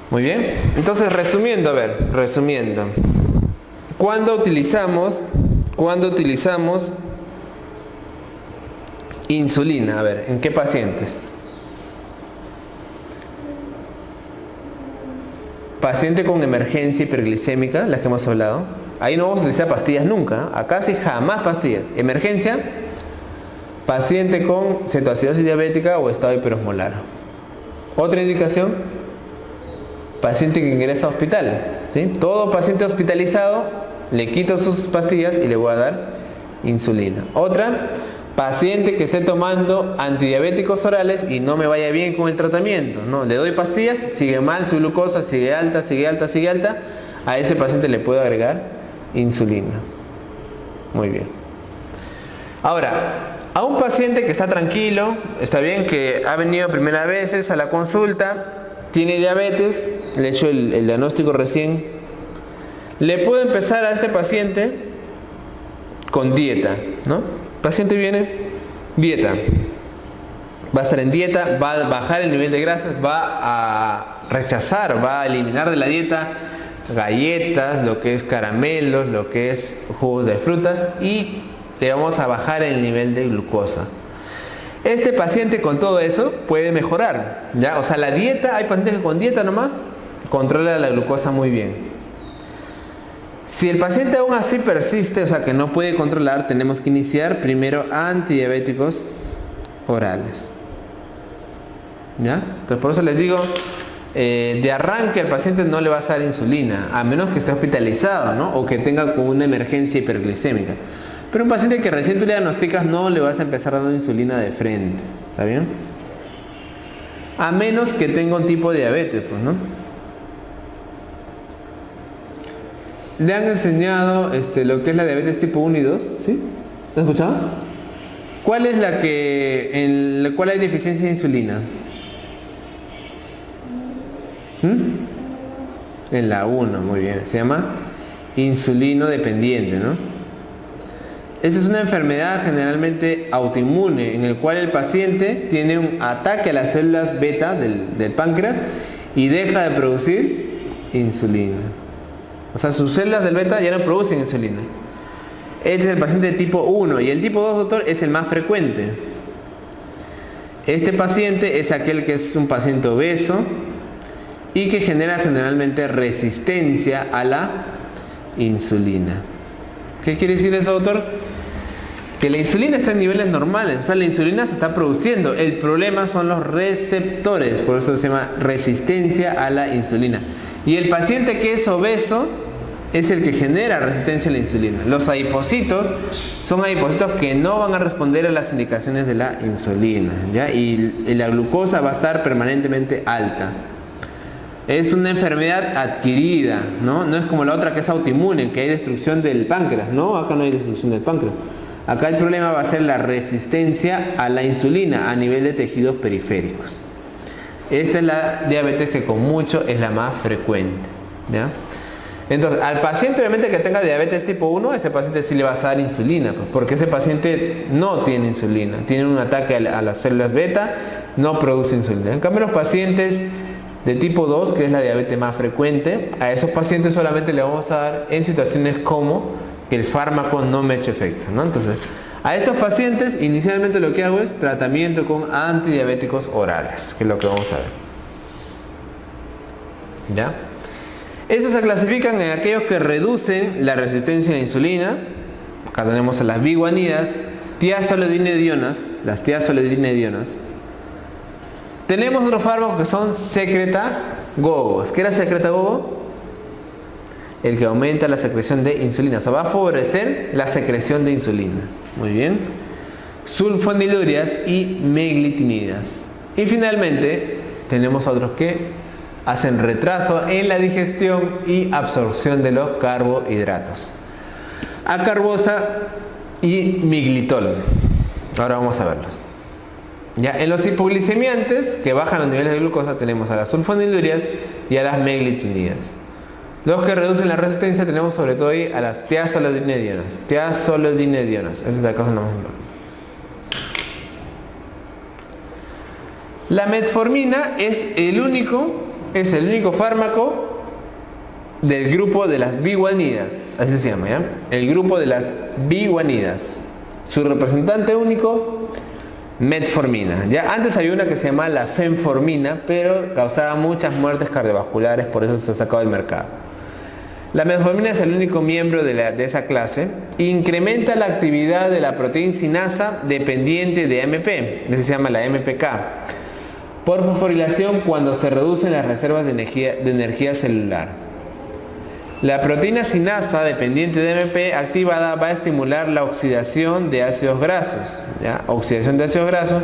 Muy bien, entonces resumiendo, ¿cuándo utilizamos insulina? A ver, ¿en qué pacientes? Paciente con emergencia hiperglicémica, las que hemos hablado. Ahí no vamos a utilizar pastillas nunca, acá sí jamás pastillas. Emergencia, paciente con cetoacidosis diabética o estado hiperosmolar. Otra indicación, paciente que ingresa a hospital, ¿sí? Todo paciente hospitalizado, le quito sus pastillas y le voy a dar insulina. Otra, paciente que esté tomando antidiabéticos orales y no me vaya bien con el tratamiento, no, le doy pastillas, sigue mal su glucosa, sigue alta, a ese paciente le puedo agregar insulina. Muy bien. Ahora, a un paciente que está tranquilo, está bien, que ha venido primeras veces a la consulta, tiene diabetes, le he hecho el diagnóstico recién, le puedo empezar a este paciente con dieta, ¿no? El paciente viene, dieta, va a estar en dieta, va a bajar el nivel de grasas, va a rechazar, va a eliminar de la dieta galletas, lo que es caramelos, lo que es jugos de frutas, y le vamos a bajar el nivel de glucosa. Este paciente con todo eso puede mejorar, ¿ya? O sea, la dieta, hay pacientes que con dieta nomás controla la glucosa muy bien. Si el paciente aún así persiste, o sea, que no puede controlar, tenemos que iniciar primero antidiabéticos orales, ¿ya? Entonces por eso les digo, de arranque al paciente no le va a dar insulina, a menos que esté hospitalizado, ¿no? O que tenga como una emergencia hiperglicémica. Pero un paciente que recién tú le diagnosticas, no le vas a empezar dando insulina de frente, ¿está bien? A menos que tenga un tipo de diabetes, pues, ¿no? Le han enseñado lo que es la diabetes tipo 1 y 2, ¿sí? ¿Lo has escuchado? ¿Cuál es en la cual hay deficiencia de insulina? En la 1, muy bien. Se llama insulino dependiente, ¿no? Esa es una enfermedad generalmente autoinmune, en el cual el paciente tiene un ataque a las células beta del páncreas y deja de producir insulina. O sea, sus células del beta ya no producen insulina. Este es el paciente de tipo 1 y el tipo 2, doctor, es el más frecuente. Este paciente es aquel que es un paciente obeso y que genera generalmente resistencia a la insulina. ¿Qué quiere decir eso, doctor? Que la insulina está en niveles normales, o sea, la insulina se está produciendo. El problema son los receptores, por eso se llama resistencia a la insulina. Y el paciente que es obeso es el que genera resistencia a la insulina. Los adipocitos son adipocitos que no van a responder a las indicaciones de la insulina, ¿ya? Y la glucosa va a estar permanentemente alta. Es una enfermedad adquirida, ¿no? No es como la otra que es autoinmune, que hay destrucción del páncreas, ¿no? Acá no hay destrucción del páncreas. Acá el problema va a ser la resistencia a la insulina a nivel de tejidos periféricos. Esta es la diabetes que con mucho es la más frecuente, ¿ya? Entonces, al paciente obviamente que tenga diabetes tipo 1, ese paciente sí le vas a dar insulina, pues, porque ese paciente no tiene insulina, tiene un ataque a las células beta, no produce insulina. En cambio, los pacientes de tipo 2, que es la diabetes más frecuente, a esos pacientes solamente le vamos a dar en situaciones como que el fármaco no me ha hecho efecto, ¿no? Entonces, a estos pacientes inicialmente lo que hago es tratamiento con antidiabéticos orales, que es lo que vamos a ver, ¿ya? Estos se clasifican en aquellos que reducen la resistencia a la insulina. Acá tenemos a las biguanidas, tiazolidinedionas, las tiazolidinedionas. Tenemos otros fármacos que son secretagogos. ¿Qué era secretagogo? El que aumenta la secreción de insulina, o sea, va a favorecer la secreción de insulina. Muy bien. Sulfonilurias y meglitinidas. Y finalmente tenemos otros que hacen retraso en la digestión y absorción de los carbohidratos. Acarbosa y miglitol. Ahora vamos a verlos. Ya, en los hipoglicemiantes que bajan los niveles de glucosa tenemos a las sulfonilurias y a las meglitinidas. Los que reducen la resistencia tenemos sobre todo ahí a las tiazolidinedionas. Tiazolidinedionas, esa es la cosa más importante. La metformina es el único fármaco del grupo de las biguanidas, así se llama, ¿ya? El grupo de las biguanidas. Su representante único, metformina. Ya antes había una que se llamaba la fenformina, pero causaba muchas muertes cardiovasculares, por eso se ha sacado del mercado. La metformina es el único miembro de esa clase. Incrementa la actividad de la proteína sinasa dependiente de AMP, eso se llama la MPK, por fosforilación cuando se reducen las reservas de energía celular. La proteína sinasa dependiente de AMP activada va a estimular la oxidación de ácidos grasos, ¿ya? Oxidación de ácidos grasos,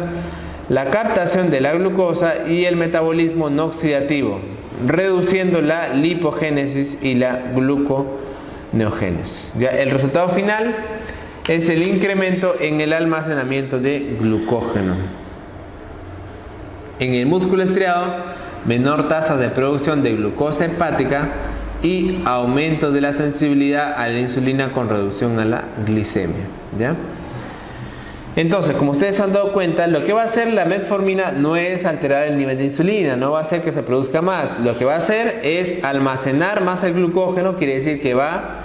la captación de la glucosa y el metabolismo no oxidativo, reduciendo la lipogénesis y la gluconeogénesis. ¿Ya? El resultado final es el incremento en el almacenamiento de glucógeno. En el músculo estriado, menor tasa de producción de glucosa hepática y aumento de la sensibilidad a la insulina con reducción a la glicemia, ¿ya? Entonces, como ustedes se han dado cuenta, lo que va a hacer la metformina no es alterar el nivel de insulina, no va a hacer que se produzca más. Lo que va a hacer es almacenar más el glucógeno, quiere decir que va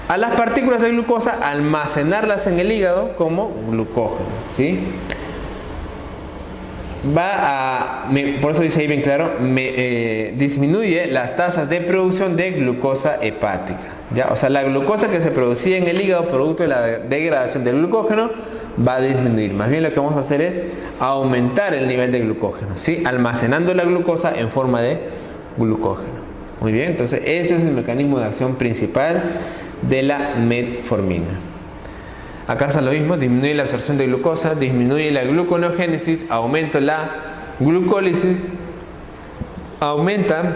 a las partículas de glucosa, almacenarlas en el hígado como glucógeno, ¿sí? Por eso dice ahí bien claro, disminuye las tasas de producción de glucosa hepática, ¿ya? O sea, la glucosa que se producía en el hígado producto de la degradación del glucógeno va a disminuir. Más bien lo que vamos a hacer es aumentar el nivel de glucógeno, ¿sí? Almacenando la glucosa en forma de glucógeno. Muy bien, entonces ese es el mecanismo de acción principal de la metformina. Acá está lo mismo, disminuye la absorción de glucosa, disminuye la gluconeogénesis, aumenta la glucólisis, aumenta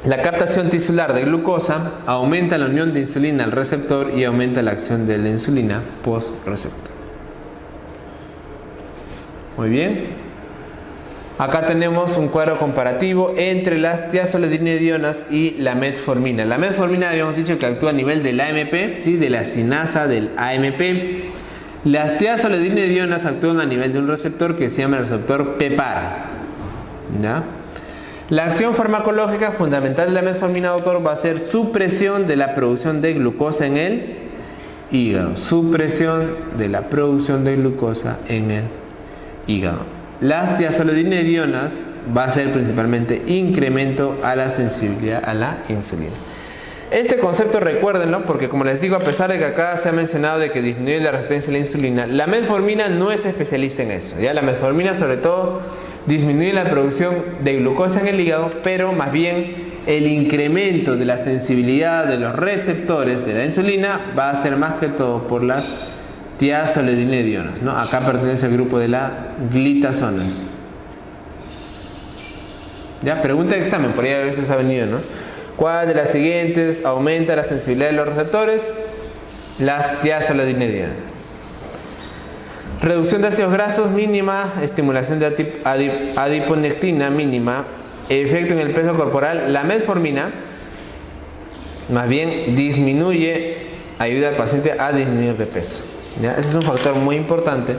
la captación tisular de glucosa, aumenta la unión de insulina al receptor y aumenta la acción de la insulina post-receptor. Muy bien. Acá tenemos un cuadro comparativo entre las tiazolidinedionas y la metformina. La metformina habíamos dicho que actúa a nivel del AMP, ¿sí? De la sinasa del AMP. Las tiazolidinedionas actúan a nivel de un receptor que se llama el receptor PPAR, ¿ya? La acción farmacológica fundamental de la metformina, doctor, va a ser supresión de la producción de glucosa en el hígado. Supresión de la producción de glucosa en el hígado. Las tiazolidinedionas va a ser principalmente incremento a la sensibilidad a la insulina. Este concepto recuérdenlo porque, como les digo, a pesar de que acá se ha mencionado de que disminuye la resistencia a la insulina, la metformina no es especialista en eso, ¿ya? La metformina sobre todo disminuye la producción de glucosa en el hígado, pero más bien el incremento de la sensibilidad de los receptores de la insulina va a ser más que todo por las tiazolidinedionas, ¿no? Acá pertenece al grupo de las glitazonas. Ya, pregunta de examen, por ahí a veces ha venido, ¿no? ¿Cuál de las siguientes aumenta la sensibilidad de los receptores? Las tiazolidinedionas. Reducción de ácidos grasos mínima, estimulación de adiponectina mínima, efecto en el peso corporal. La metformina más bien disminuye, ayuda al paciente a disminuir de peso, ¿ya? Ese es un factor muy importante.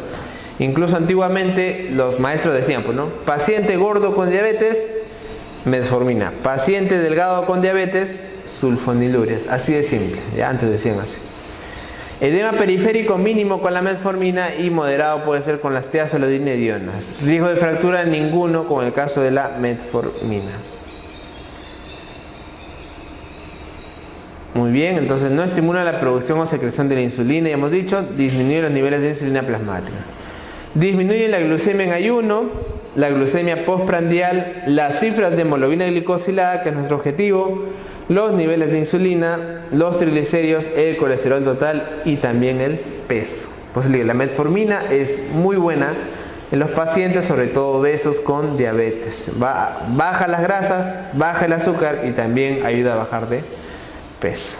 Incluso antiguamente los maestros decían, pues, ¿no? Paciente gordo con diabetes, metformina. Paciente delgado con diabetes, sulfonilurias. Así de simple, ya antes decían así. Edema periférico mínimo con la metformina y moderado puede ser con las tiazolidinedionas. Riesgo de fractura ninguno con el caso de la metformina. Muy bien, entonces no estimula la producción o secreción de la insulina, ya hemos dicho, disminuye los niveles de insulina plasmática. Disminuye la glucemia en ayuno, la glucemia postprandial, las cifras de hemoglobina glicosilada, que es nuestro objetivo, los niveles de insulina, los triglicéridos, el colesterol total y también el peso. Pues la metformina es muy buena en los pacientes, sobre todo obesos con diabetes. Baja las grasas, baja el azúcar y también ayuda a bajar de peso.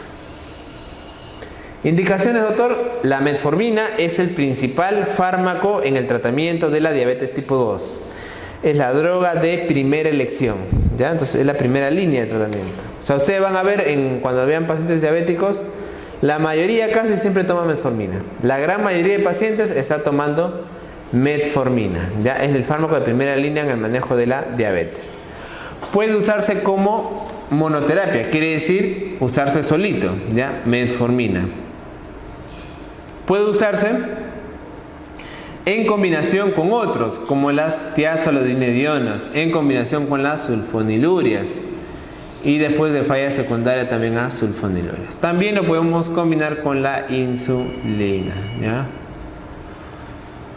Indicaciones, doctor. La metformina es el principal fármaco en el tratamiento de la diabetes tipo 2. Es la droga de primera elección, ¿ya? Entonces es la primera línea de tratamiento. O sea, ustedes van a ver cuando vean pacientes diabéticos, la mayoría casi siempre toma metformina. La gran mayoría de pacientes está tomando metformina. Ya es el fármaco de primera línea en el manejo de la diabetes. Puede usarse como monoterapia, quiere decir usarse solito, ya, metformina. Puede usarse en combinación con otros, como las tiazolodinedionas, en combinación con las sulfonilurias y después de falla secundaria también a sulfonilurias. También lo podemos combinar con la insulina, ¿ya?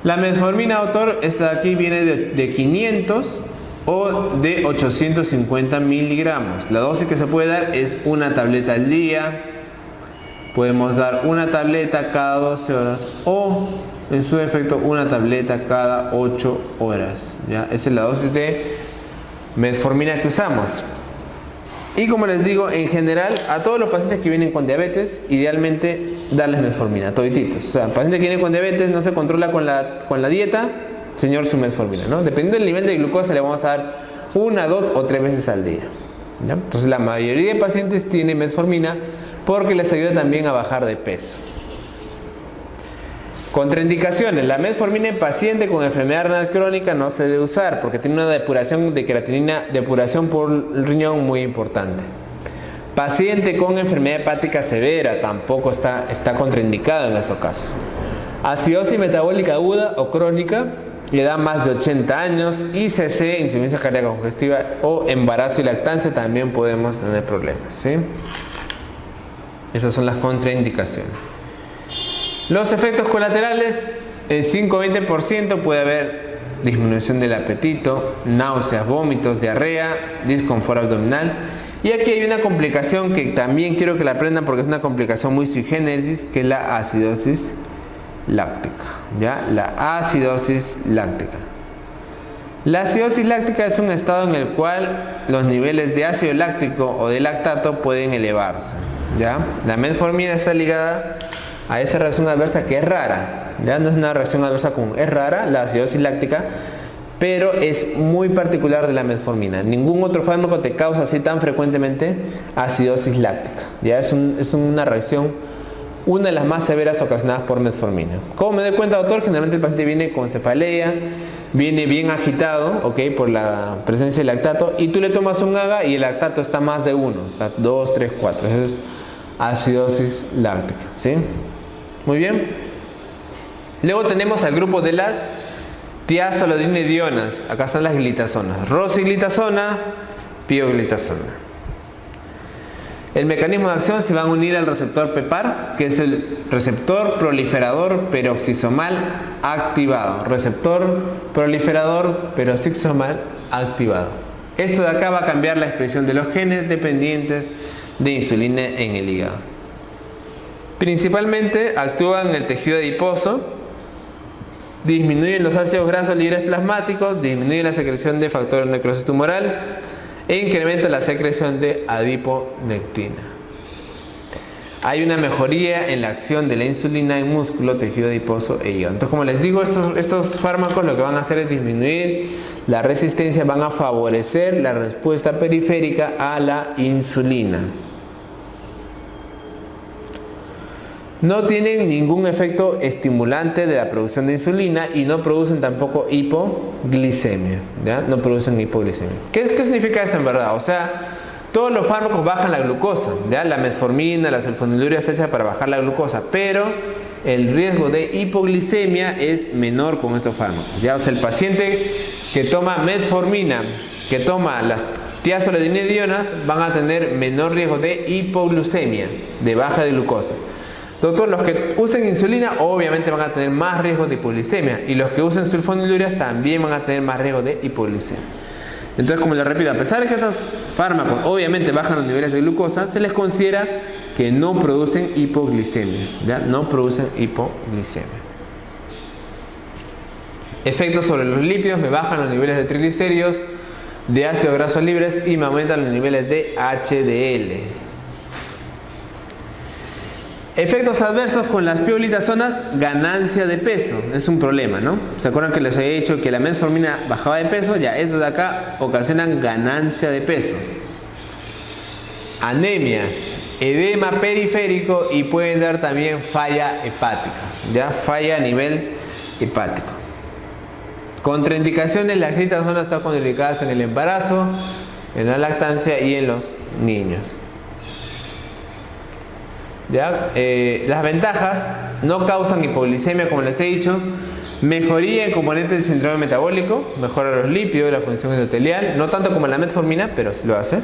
La metformina, autor, esta de aquí viene de 500 o de 850 miligramos. La dosis que se puede dar es una tableta al día. Podemos dar una tableta cada 12 horas o en su defecto una tableta cada 8 horas. ¿Ya? Esa es la dosis de metformina que usamos. Y como les digo, en general, a todos los pacientes que vienen con diabetes, idealmente darles metformina, todititos. O sea, el paciente que viene con diabetes no se controla con la dieta, señor, su metformina, ¿no? Dependiendo del nivel de glucosa, le vamos a dar 1, 2 o 3 veces al día. ¿Ya? Entonces, la mayoría de pacientes tienen metformina porque les ayuda también a bajar de peso. Contraindicaciones. La metformina en paciente con enfermedad renal crónica no se debe usar porque tiene una depuración de creatinina, depuración por el riñón muy importante. Paciente con enfermedad hepática severa tampoco está contraindicado en estos casos. Acidosis metabólica aguda o crónica, edad más de 80 años, ICC, insuficiencia cardíaca congestiva o embarazo y lactancia también podemos tener problemas, ¿sí? Esas son las contraindicaciones. Los efectos colaterales, el 5-20% puede haber disminución del apetito, náuseas, vómitos, diarrea, disconfort abdominal. Y aquí hay una complicación que también quiero que la aprendan porque es una complicación muy sui generis, que es la acidosis láctica. ¿Ya? La acidosis láctica. La acidosis láctica es un estado en el cual los niveles de ácido láctico o de lactato pueden elevarse. ¿Ya? La metformina está ligada a esa reacción adversa que es rara. ¿Ya? No es una reacción adversa común, es rara la acidosis láctica, pero es muy particular de la metformina. Ningún otro fármaco te causa así tan frecuentemente acidosis láctica. ¿Ya? Es una reacción, una de las más severas ocasionadas por metformina. ¿Cómo me doy cuenta, doctor? Generalmente el paciente viene con cefalea, viene bien agitado, ¿ok? Por la presencia de lactato, y tú le tomas un AGA y el lactato está más de 1, está 2, 3, 4. Eso es acidosis láctica, ¿sí? Muy bien. Luego tenemos al grupo de las tiazolodinedionas. Acá están las glitazonas. Rosiglitazona, pioglitazona. El mecanismo de acción se va a unir al receptor PEPAR, que es el receptor proliferador peroxisomal activado. Receptor proliferador peroxisomal activado. Esto de acá va a cambiar la expresión de los genes dependientes de insulina en el hígado. Principalmente actúan en el tejido adiposo, disminuyen los ácidos grasos libres plasmáticos, disminuyen la secreción de factor de necrosis tumoral e incrementa la secreción de adiponectina. Hay una mejoría en la acción de la insulina en músculo, tejido adiposo e hígado. Entonces, como les digo, estos fármacos lo que van a hacer es disminuir la resistencia, van a favorecer la respuesta periférica a la insulina. No tienen ningún efecto estimulante de la producción de insulina y no producen tampoco hipoglicemia, ¿ya? No producen hipoglicemia. ¿Qué significa esto en verdad? O sea, todos los fármacos bajan la glucosa, ¿ya? La metformina, la sulfoniluria está hecha para bajar la glucosa, pero el riesgo de hipoglicemia es menor con estos fármacos, ¿ya? O sea, el paciente que toma metformina, que toma las tiazolodinedionas, van a tener menor riesgo de hipoglucemia, de baja de glucosa. Doctor, los que usen insulina obviamente van a tener más riesgo de hipoglicemia y los que usen sulfonilurias también van a tener más riesgo de hipoglicemia. Entonces, como les repito, a pesar de que esos fármacos obviamente bajan los niveles de glucosa, se les considera que no producen hipoglicemia, ¿ya? No producen hipoglicemia. Efectos sobre los lípidos: me bajan los niveles de triglicéridos, de ácidos grasos libres y me aumentan los niveles de HDL. Efectos adversos con las pioglitazonas: ganancia de peso. Es un problema, ¿no? ¿Se acuerdan que les había dicho que la metformina bajaba de peso? Ya, esos de acá ocasionan ganancia de peso. Anemia, edema periférico y pueden dar también falla hepática, ya, falla a nivel hepático. Contraindicaciones: las glitazonas están contraindicadas en el embarazo, en la lactancia y en los niños. ¿Ya? Las ventajas: no causan hipoglicemia, como les he dicho, mejoría en componentes del síndrome metabólico, mejora los lípidos y la función endotelial, no tanto como la metformina, pero sí lo hace.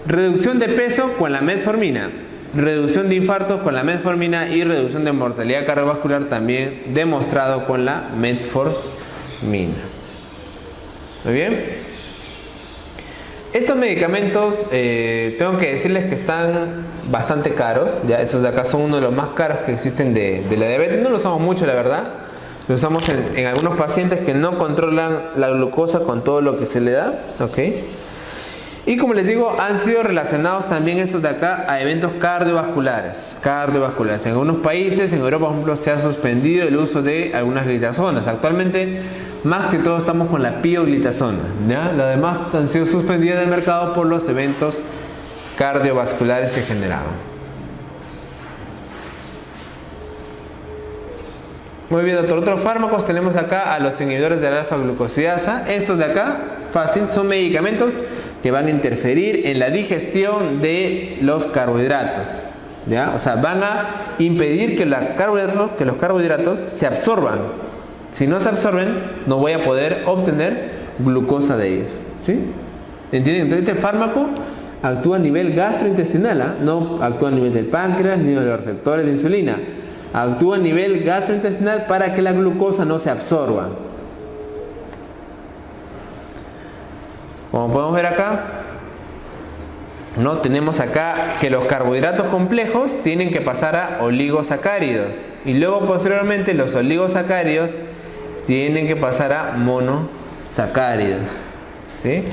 Reducción de peso con la metformina, reducción de infartos con la metformina y reducción de mortalidad cardiovascular también demostrado con la metformina. Muy bien. Estos medicamentos tengo que decirles que están bastante caros. Ya estos de acá son uno de los más caros que existen de la diabetes. No lo usamos mucho, la verdad. Lo usamos en algunos pacientes que no controlan la glucosa con todo lo que se le da. ¿Ok? Y como les digo, han sido relacionados también estos de acá a eventos cardiovasculares. En algunos países, en Europa por ejemplo, se ha suspendido el uso de algunas glitazonas. Actualmente, más que todo estamos con la pioglitazona, ¿ya? Las demás han sido suspendidas del mercado por los eventos cardiovasculares que generaban. Muy bien, doctor. Otros fármacos tenemos acá a los inhibidores de la alfa-glucosidasa. Estos de acá, fácil, son medicamentos que van a interferir en la digestión de los carbohidratos, ¿ya? O sea, van a impedir que los carbohidratos se absorban. Si no se absorben, no voy a poder obtener glucosa de ellos, ¿sí? ¿Entienden? Entonces este fármaco actúa a nivel gastrointestinal, ¿eh? No actúa a nivel del páncreas ni de los receptores de insulina. Actúa a nivel gastrointestinal para que la glucosa no se absorba. Como podemos ver acá, ¿no? Tenemos acá que los carbohidratos complejos tienen que pasar a oligosacáridos y luego posteriormente los oligosacáridos tienen que pasar a monosacáridos, ¿sí?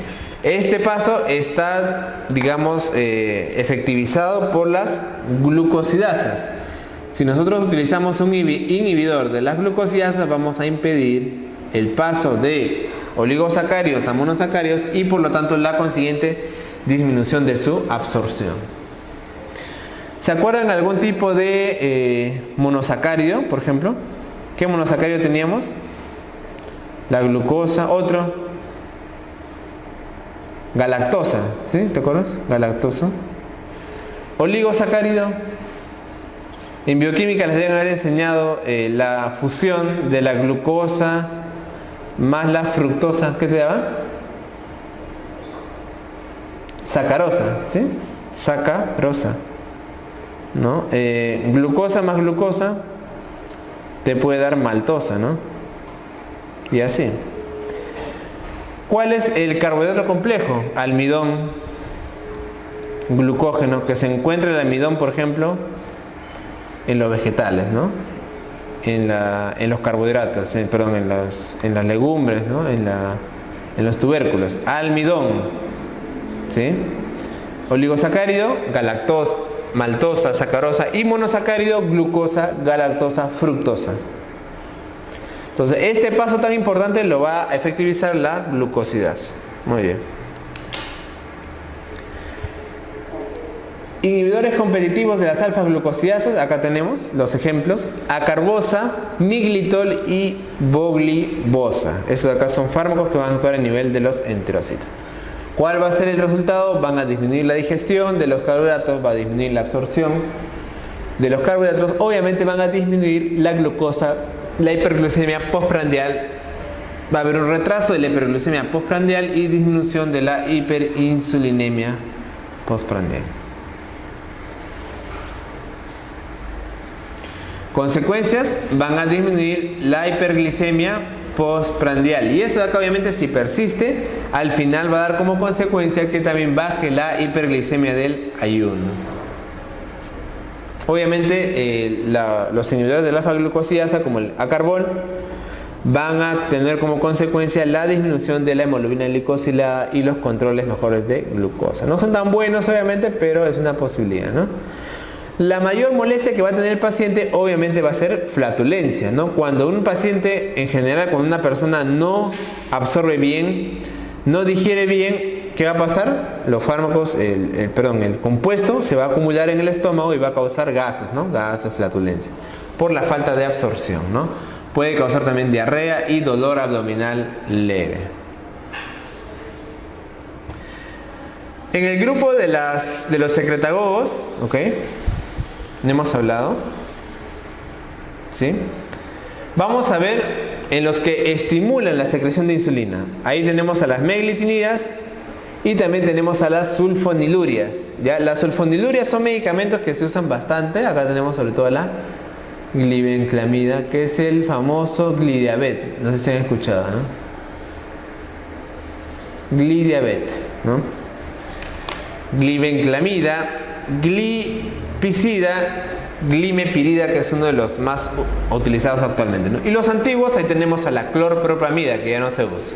Este paso está, digamos, efectivizado por las glucosidasas. Si nosotros utilizamos un inhibidor de las glucosidasas, vamos a impedir el paso de oligosacáridos a monosacáridos y por lo tanto la consiguiente disminución de su absorción. ¿Se acuerdan algún tipo de monosacárido, por ejemplo? ¿Qué monosacárido teníamos? La glucosa. Otro, galactosa, ¿sí? ¿Te acuerdas? Galactosa. Oligosacárido. En bioquímica les deben haber enseñado la fusión de la glucosa más la fructosa. ¿Qué te daba? Sacarosa, ¿sí? Sacarosa, ¿no? Glucosa más glucosa te puede dar maltosa, ¿no? Y así. ¿Cuál es el carbohidrato complejo? Almidón, glucógeno, que se encuentra el almidón, por ejemplo, en los vegetales, ¿no? En los carbohidratos, perdón, en las legumbres, ¿no? En los tubérculos. Almidón, ¿sí? Oligosacárido, galactosa, maltosa, sacarosa, y monosacárido, glucosa, galactosa, fructosa. Entonces, este paso tan importante lo va a efectivizar la glucosidasa. Muy bien. Inhibidores competitivos de las alfa-glucosidasas, acá tenemos los ejemplos: acarbosa, miglitol y voglibosa. Estos de acá son fármacos que van a actuar a nivel de los enterocitos. ¿Cuál va a ser el resultado? Van a disminuir la digestión de los carbohidratos, va a disminuir la absorción de los carbohidratos, obviamente van a disminuir la glucosa, la hiperglucemia postprandial, va a haber un retraso de la hiperglucemia postprandial y disminución de la hiperinsulinemia postprandial. Consecuencias: van a disminuir la hiperglicemia postprandial, y eso de acá obviamente, si persiste, al final va a dar como consecuencia que también baje la hiperglicemia del ayuno. Obviamente los inhibidores de la alfa-glucosidasa, como el acarbol, van a tener como consecuencia la disminución de la hemoglobina glicosilada y los controles mejores de glucosa. No son tan buenos obviamente, pero es una posibilidad, ¿no? La mayor molestia que va a tener el paciente obviamente va a ser flatulencia, ¿no? Cuando un paciente, en general, cuando una persona no absorbe bien, no digiere bien, ¿qué va a pasar? Los fármacos, el compuesto se va a acumular en el estómago y va a causar gases, ¿no? Gases, flatulencia, por la falta de absorción, ¿no? Puede causar también diarrea y dolor abdominal leve. En el grupo de los secretagogos, ¿ok? No hemos hablado, ¿sí? Vamos a ver en los que estimulan la secreción de insulina. Ahí tenemos a las meglitinidas y también tenemos a las sulfonilurias. ¿Ya? Las sulfonilurias son medicamentos que se usan bastante. Acá tenemos sobre todo la glibenclamida, que es el famoso Glidiabet. No sé si han escuchado, ¿no? Glidiabet, ¿no? Glibenclamida, glipizida, glimepirida, que es uno de los más utilizados actualmente, ¿no? Y los antiguos, ahí tenemos a la clorpropamida, que ya no se usa.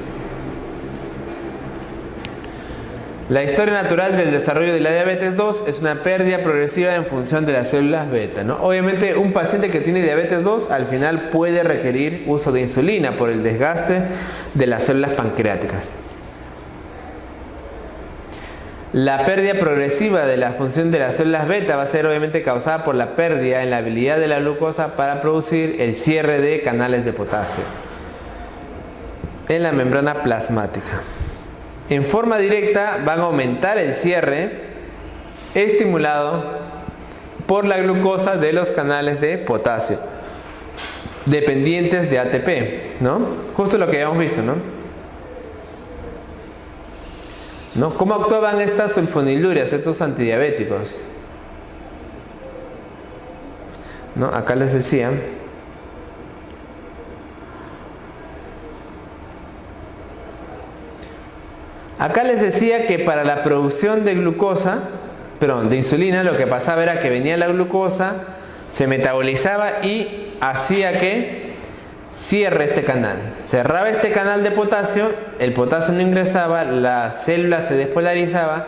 La historia natural del desarrollo de la diabetes 2 es una pérdida progresiva en función de las células beta, ¿no? Obviamente un paciente que tiene diabetes 2 al final puede requerir uso de insulina por el desgaste de las células pancreáticas. La pérdida progresiva de la función de las células beta va a ser obviamente causada por la pérdida en la habilidad de la glucosa para producir el cierre de canales de potasio en la membrana plasmática. En forma directa van a aumentar el cierre estimulado por la glucosa de los canales de potasio dependientes de ATP, ¿no? Justo lo que ya hemos visto, ¿no? ¿Cómo actuaban estas sulfonilurias, estos antidiabéticos? ¿No? Acá les decía. Acá les decía que para la producción de de insulina, lo que pasaba era que venía la glucosa, se metabolizaba y hacía que cierre este canal. Cerraba este canal de potasio, el potasio no ingresaba, la célula se despolarizaba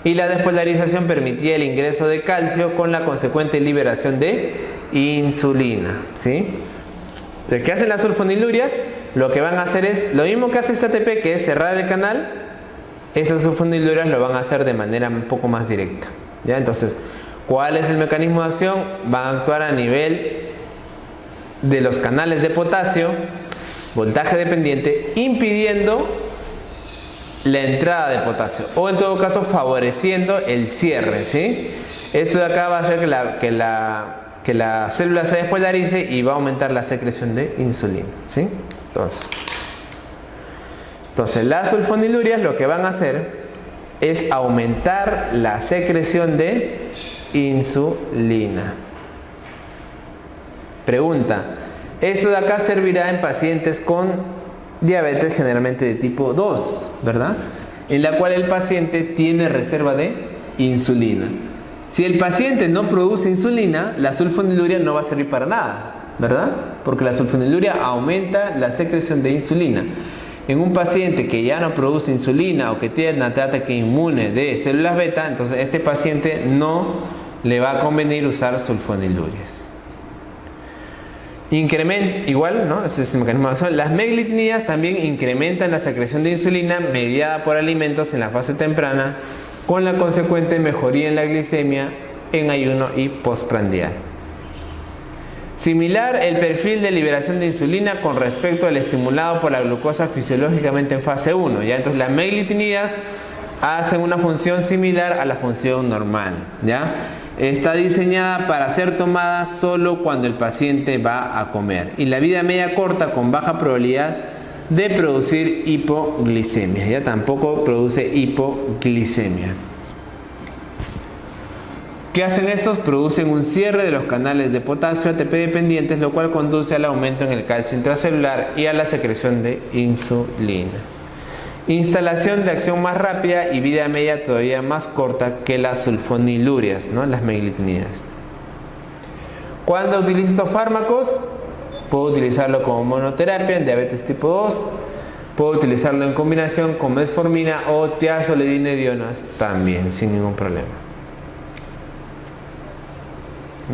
y la despolarización permitía el ingreso de calcio con la consecuente liberación de insulina, ¿sí? Entonces, ¿qué hacen las sulfonilurias? Lo que van a hacer es lo mismo que hace este ATP, que es cerrar el canal. Esas sulfonilurias lo van a hacer de manera un poco más directa, ¿ya? Entonces, ¿cuál es el mecanismo de acción? Van a actuar a nivel de los canales de potasio, voltaje dependiente, impidiendo la entrada de potasio, o en todo caso favoreciendo el cierre, ¿sí? Esto de acá va a hacer que la célula se despolarice y va a aumentar la secreción de insulina, ¿sí? Entonces las sulfonilurias lo que van a hacer es aumentar la secreción de insulina. Pregunta, esto de acá servirá en pacientes con diabetes generalmente de tipo 2, ¿verdad? En la cual el paciente tiene reserva de insulina. Si el paciente no produce insulina, la sulfoniluria no va a servir para nada, ¿verdad? Porque la sulfoniluria aumenta la secreción de insulina. En un paciente que ya no produce insulina o que tiene un ataque inmune de células beta, entonces este paciente no le va a convenir usar sulfonilurias. Igual, ¿no? Ese es el mecanismo de acción. Las meglitinidas también incrementan la secreción de insulina mediada por alimentos en la fase temprana, con la consecuente mejoría en la glicemia en ayuno y postprandial. Similar el perfil de liberación de insulina con respecto al estimulado por la glucosa fisiológicamente en fase 1. ¿Ya? Entonces las meglitinidas hacen una función similar a la función normal, ¿ya? Está diseñada para ser tomada solo cuando el paciente va a comer y la vida media corta con baja probabilidad de producir hipoglicemia. Ya tampoco produce hipoglicemia. ¿Qué hacen estos? Producen un cierre de los canales de potasio ATP dependientes, lo cual conduce al aumento en el calcio intracelular y a la secreción de insulina. Instalación de acción más rápida y vida media todavía más corta que las sulfonilurias, ¿no? Las meglitinidas. ¿Cuándo utilizo estos fármacos? Puedo utilizarlo como monoterapia en diabetes tipo 2. Puedo utilizarlo en combinación con metformina o tiazolidinedionas también, sin ningún problema.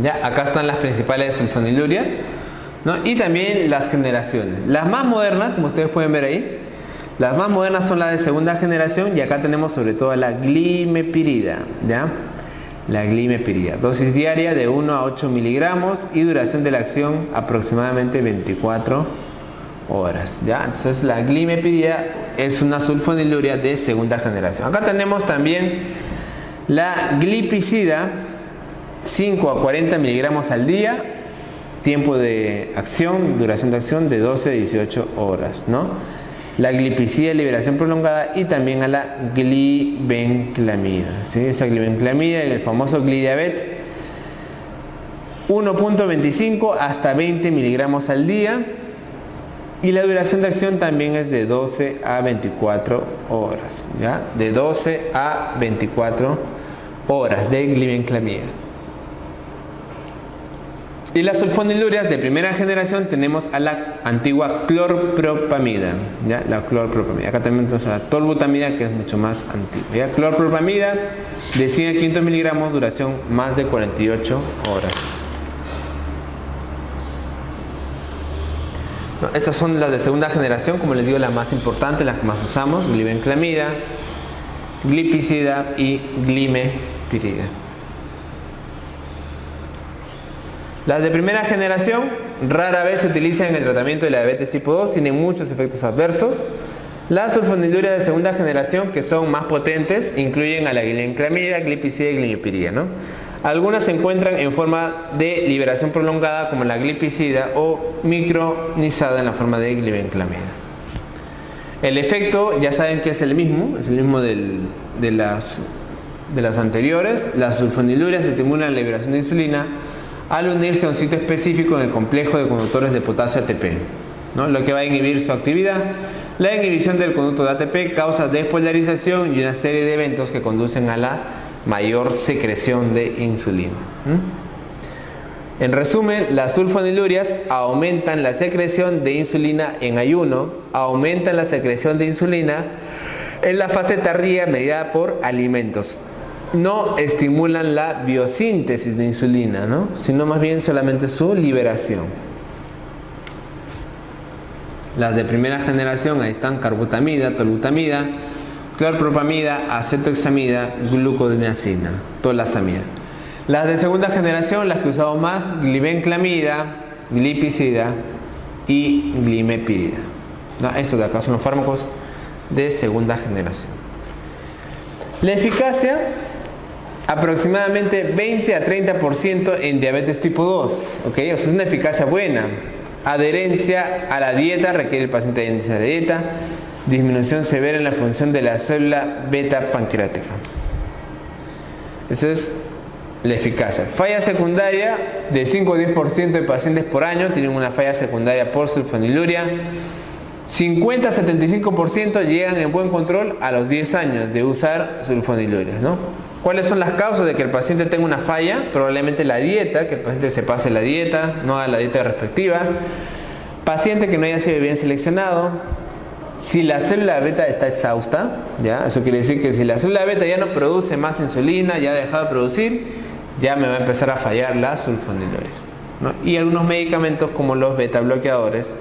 Ya, acá están las principales sulfonilurias, ¿no? Y también las generaciones. Las más modernas, como ustedes pueden ver ahí, las más modernas son las de segunda generación y acá tenemos sobre todo la glimepirida, ¿ya? la glimepirida. Dosis diaria de 1 a 8 miligramos y duración de la acción aproximadamente 24 horas. ¿Ya? Entonces la glimepirida es una sulfonilurea de segunda generación. Acá tenemos también la glipizida, 5 a 40 miligramos al día, tiempo de acción, duración de acción de 12 a 18 horas, ¿no? La glipizida de liberación prolongada y también a la glibenclamida, ¿sí? Esa glibenclamida, el famoso glidiabet, 1.25 hasta 20 miligramos al día y la duración de acción también es de 12 a 24 horas, ¿ya? De 12 a 24 horas de glibenclamida. Y las sulfonilureas de primera generación tenemos a la antigua clorpropamida, ¿ya? La clorpropamida. Acá también tenemos a la tolbutamida, que es mucho más antigua, ¿ya? Clorpropamida de 100 a 500 miligramos, duración más de 48 horas. No, estas son las de segunda generación, como les digo, las más importantes, las que más usamos: glibenclamida, glipizida y glimepirida. Las de primera generación rara vez se utilizan en el tratamiento de la diabetes tipo 2, tienen muchos efectos adversos. Las sulfonilureas de segunda generación, que son más potentes, incluyen a la glibenclamida, glipizida y glimepirida, ¿no? Algunas se encuentran en forma de liberación prolongada, como la glipizida, o micronizada en la forma de glibenclamida. El efecto ya saben que es el mismo de las anteriores. Las sulfonilureas estimulan la liberación de insulina al unirse a un sitio específico en el complejo de conductores de potasio ATP, ¿no? Lo que va a inhibir su actividad. La inhibición del conducto de ATP causa despolarización y una serie de eventos que conducen a la mayor secreción de insulina. En resumen, las sulfonilureas aumentan la secreción de insulina en ayuno, aumentan la secreción de insulina en la fase tardía mediada por alimentos. No estimulan la biosíntesis de insulina, ¿no? Sino más bien solamente su liberación. Las de primera generación, ahí están: carbutamida, tolbutamida, clorpropamida, acetohexamida, glucodimazina, tolazamida. Las de segunda generación, las que usamos más: glibenclamida, glipizida y glimepirida, ¿no? Estos de acá son los fármacos de segunda generación. La eficacia, aproximadamente 20 a 30% en diabetes tipo 2, ¿ok? O sea, es una eficacia buena. Adherencia a la dieta, requiere el paciente adherencia a la dieta. Disminución severa en la función de la célula beta pancreática. Esa es la eficacia. Falla secundaria, de 5 a 10% de pacientes por año tienen una falla secundaria por sulfonilurea. 50 a 75% llegan en buen control a los 10 años de usar sulfonilureas, ¿no? ¿Cuáles son las causas de que el paciente tenga una falla? Probablemente la dieta, que el paciente se pase la dieta, no haga la dieta respectiva. Paciente que no haya sido bien seleccionado. Si la célula beta está exhausta, ¿ya? Eso quiere decir que si la célula beta ya no produce más insulina, ya ha dejado de producir, ya me va a empezar a fallar las sulfonilureas, ¿no? Y algunos medicamentos como los beta bloqueadores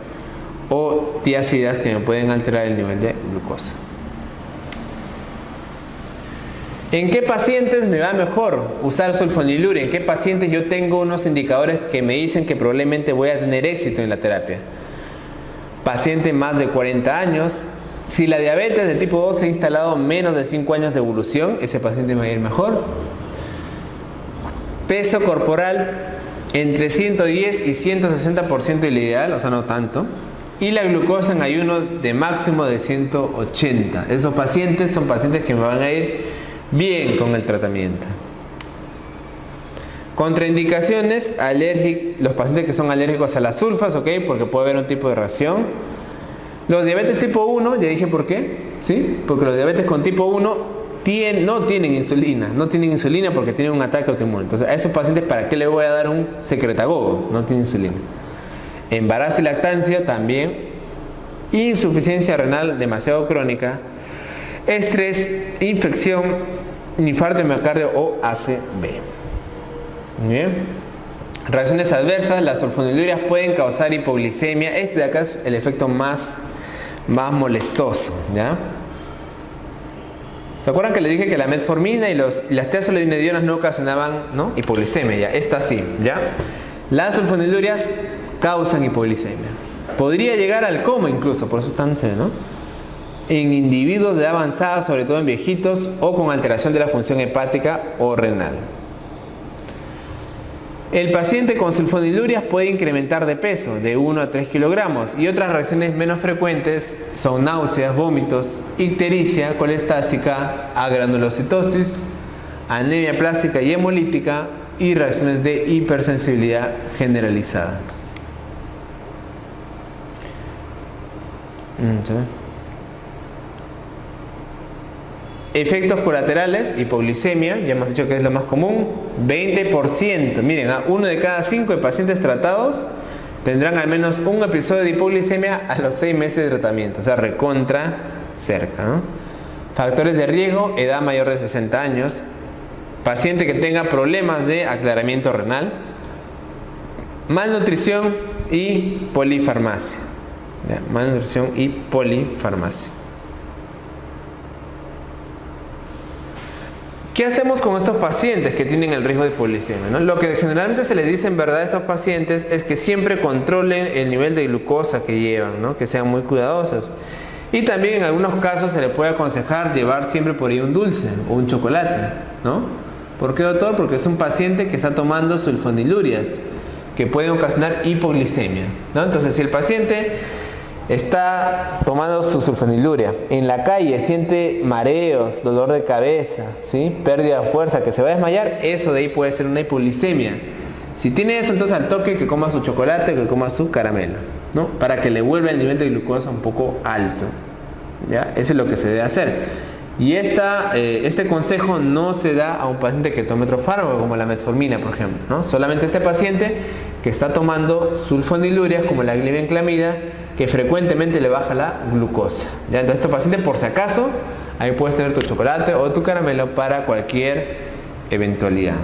o tiazidas que me pueden alterar el nivel de glucosa. ¿En qué pacientes me va mejor usar sulfonilurea? ¿En qué pacientes yo tengo unos indicadores que me dicen que probablemente voy a tener éxito en la terapia? Paciente más de 40 años. Si la diabetes de tipo 2 se ha instalado menos de 5 años de evolución, ese paciente me va a ir mejor. Peso corporal entre 110 y 160% del ideal, o sea, no tanto. Y la glucosa en ayuno de máximo de 180. Esos pacientes son pacientes que me van a ir bien con el tratamiento. Contraindicaciones: los pacientes que son alérgicos a las sulfas, ¿ok? Porque puede haber un tipo de reacción. Los diabetes tipo 1, ya dije por qué, ¿sí? Porque los diabetes con tipo 1 no tienen insulina porque tienen un ataque autoinmune. Entonces, a esos pacientes, ¿para qué le voy a dar un secretagogo? No tiene insulina. Embarazo y lactancia también. Insuficiencia renal demasiado crónica. Estrés, infección, infarto de miocardio o ACV. Bien. Reacciones adversas: las sulfonilureas pueden causar hipoglicemia. Este de acá es el efecto más molestoso, ¿ya? ¿Se acuerdan que les dije que la metformina y las tiazolidinedionas no ocasionaban, ¿no?, hipoglicemia? Ya, esta sí, ¿ya? Las sulfonilurias causan hipoglicemia. Podría llegar al coma incluso, por eso están, ¿no?, en individuos de edad avanzada, sobre todo en viejitos o con alteración de la función hepática o renal. El paciente con sulfonilurias puede incrementar de peso de 1 a 3 kilogramos y otras reacciones menos frecuentes son náuseas, vómitos, ictericia, colestásica, agranulocitosis, anemia plástica y hemolítica y reacciones de hipersensibilidad generalizada. Efectos colaterales, hipoglicemia, ya hemos dicho que es lo más común, 20%. Miren, uno de cada 5 de pacientes tratados tendrán al menos un episodio de hipoglicemia a los 6 meses de tratamiento, o sea, recontra cerca, ¿no? Factores de riesgo, edad mayor de 60 años, paciente que tenga problemas de aclaramiento renal, malnutrición y polifarmacia. ¿Ya? Malnutrición y polifarmacia. ¿Qué hacemos con estos pacientes que tienen el riesgo de hipoglicemia, ¿no? Lo que generalmente se les dice en verdad a estos pacientes es que siempre controlen el nivel de glucosa que llevan, ¿no?, que sean muy cuidadosos. Y también en algunos casos se les puede aconsejar llevar siempre por ahí un dulce o un chocolate, ¿no? ¿Por qué, doctor? Porque es un paciente que está tomando sulfonilurias que pueden ocasionar hipoglicemia, ¿no? Entonces, si el paciente está tomando su sulfoniluria, en la calle siente mareos, dolor de cabeza, ¿sí?, pérdida de fuerza, que se va a desmayar, eso de ahí puede ser una hipoglicemia. Si tiene eso, entonces al toque que coma su chocolate, que coma su caramelo, ¿no?, para que le vuelva el nivel de glucosa un poco alto, ¿ya? Eso es lo que se debe hacer. Y este consejo no se da a un paciente que tome otro fármaco como la metformina, por ejemplo, ¿no? Solamente este paciente que está tomando sulfonilurias como la glibenclamida, que frecuentemente le baja la glucosa, ¿ya? Entonces este paciente, por si acaso, ahí puedes tener tu chocolate o tu caramelo para cualquier eventualidad.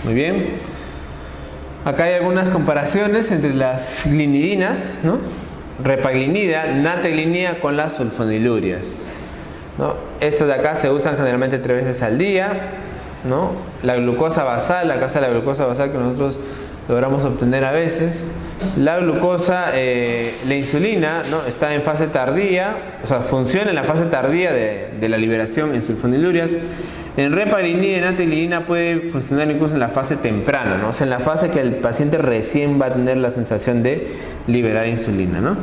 Muy bien. Acá hay algunas comparaciones entre las glinidinas, ¿no?, repaglinida, nateglinida con las sulfonilurias, ¿no? Estas de acá se usan generalmente 3 veces al día, ¿no? La glucosa basal, acá está la glucosa basal que nosotros logramos obtener a veces. La glucosa, la insulina, ¿no?, está en fase tardía, o sea, funciona en la fase tardía de la liberación en sulfonilurias. En repaglinida y nateglinida puede funcionar incluso en la fase temprana, ¿no?, o sea, en la fase que el paciente recién va a tener la sensación de liberar insulina, ¿no?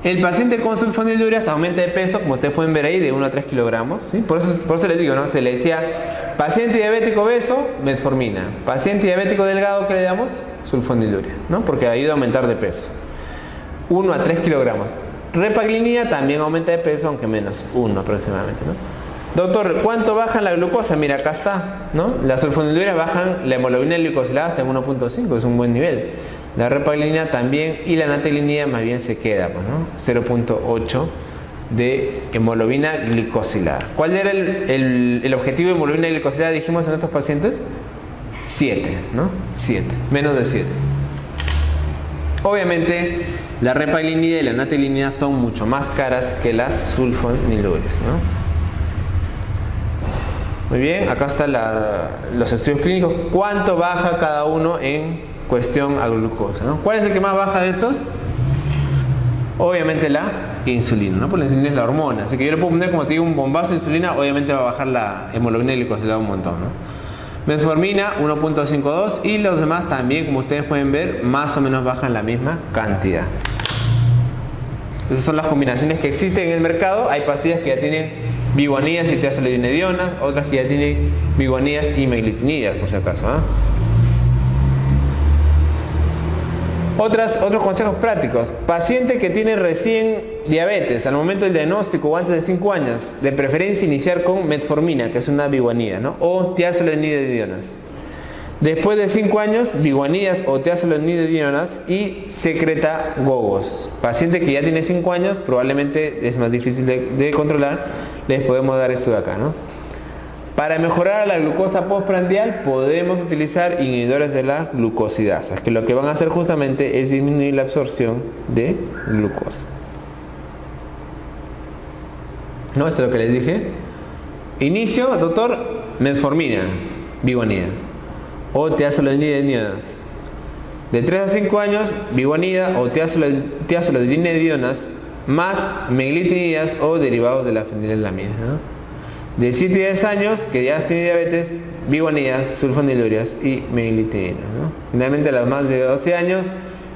El paciente con sulfonilurias aumenta de peso, como ustedes pueden ver ahí, de 1 a 3 kilogramos, ¿sí? Por eso les digo, ¿no?, se le decía paciente diabético obeso, metformina. Paciente diabético delgado, ¿qué le damos? Sulfoniluria, ¿no?, porque ayuda a aumentar de peso. 1 a 3 kilogramos. Repaglinida también aumenta de peso, aunque menos, 1 aproximadamente, ¿no? Doctor, ¿cuánto bajan la glucosa? Mira, acá está, ¿no? Las sulfonilurias bajan la hemoglobina glicosilada hasta en 1.5, es un buen nivel. La repaglinida también, y la nateglinida más bien se queda, pues, ¿no?, 0.8 de hemoglobina glicosilada. ¿Cuál era el objetivo de hemoglobina glicosilada, dijimos, en estos pacientes? 7, ¿no? 7, menos de 7. Obviamente, la repaglinida y la nateglinida son mucho más caras que las sulfonilurias, ¿no? Muy bien, acá están los estudios clínicos. ¿Cuánto baja cada uno en cuestión a glucosa, ¿no? ¿Cuál es el que más baja de estos? Obviamente la insulina, ¿no? Porque la insulina es la hormona. Así que yo le puedo poner, como te digo, un bombazo de insulina, obviamente va a bajar la hemoglobina glicosilada un montón, ¿no? Metformina 1.52 y los demás también, como ustedes pueden ver, más o menos bajan la misma cantidad. Esas son las combinaciones que existen en el mercado. Hay pastillas que ya tienen biguanidas y tiazolidinedionas, otras que ya tienen biguanidas y meglitinidas, por si acaso, ¿eh? Otros consejos prácticos. Paciente que tiene recién diabetes al momento del diagnóstico o antes de 5 años, de preferencia iniciar con metformina, que es una biguanida, ¿no?, o tiazolidinedionas. Después de 5 años, biguanidas o tiazolidinedionas y secreta gogos. Paciente que ya tiene 5 años, probablemente es más difícil de controlar, les podemos dar esto de acá, ¿no? Para mejorar la glucosa postprandial podemos utilizar inhibidores de la glucosidasa, que lo que van a hacer justamente es disminuir la absorción de glucosa. ¿No? Esto es lo que les dije. Inicio, doctor, metformina, vigonida. O tiazolidinedionas. De 3 a 5 años, vigonida o tiazolidinedionas más meglitinidas o derivados de la fenilalanina, ¿no? De 7 a 10 años, que ya tiene diabetes, vigonida, sulfonilurias y meglitinidas, ¿no? Finalmente, a los más de 12 años,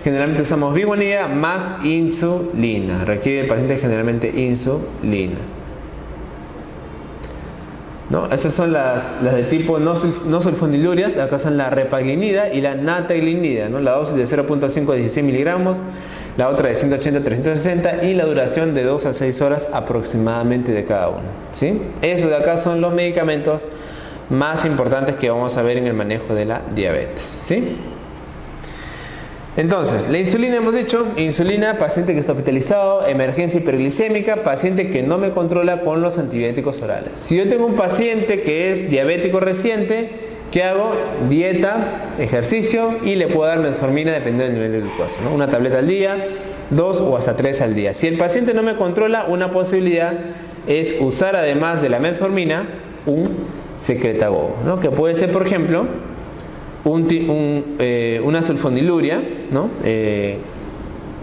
generalmente usamos vigonida más insulina. Requiere el paciente generalmente insulina, ¿no? Estas son las de tipo no sulfonilurias. Acá son la repaglinida y la nataglinida, ¿no? La dosis de 0.5 a 16 miligramos, la otra de 180 a 360 y la duración de 2 a 6 horas aproximadamente de cada uno, ¿sí? Esos de acá son los medicamentos más importantes que vamos a ver en el manejo de la diabetes, ¿sí? Entonces, la insulina hemos dicho, insulina, paciente que está hospitalizado, emergencia hiperglicémica, paciente que no me controla con los antibióticos orales. Si yo tengo un paciente que es diabético reciente, ¿qué hago? Dieta, ejercicio y le puedo dar metformina dependiendo del nivel de glucosa, ¿no? Una tableta al día, 2 o hasta 3 al día. Si el paciente no me controla, una posibilidad es usar además de la metformina un secretagogue, ¿no? Que puede ser, por ejemplo, una sulfoniluria, ¿no?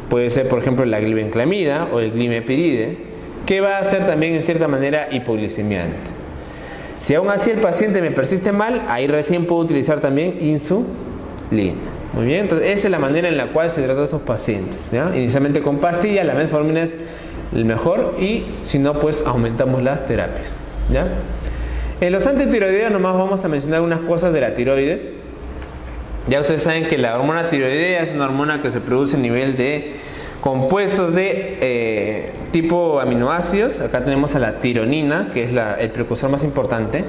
Puede ser, por ejemplo, la glibenclamida o el glimepiride, que va a ser también en cierta manera hipoglicemiante. Si aún así el paciente me persiste mal, ahí recién puedo utilizar también insulina. Muy bien, entonces esa es la manera en la cual se trata a esos pacientes, ¿ya? Inicialmente con pastillas, la metformina es el mejor, y si no, pues aumentamos las terapias, ¿ya? En los antitiroideos nomás vamos a mencionar unas cosas de la tiroides. Ya ustedes saben que la hormona tiroidea es una hormona que se produce a nivel de compuestos de tipo aminoácidos. Acá tenemos a la tironina, que es el precursor más importante.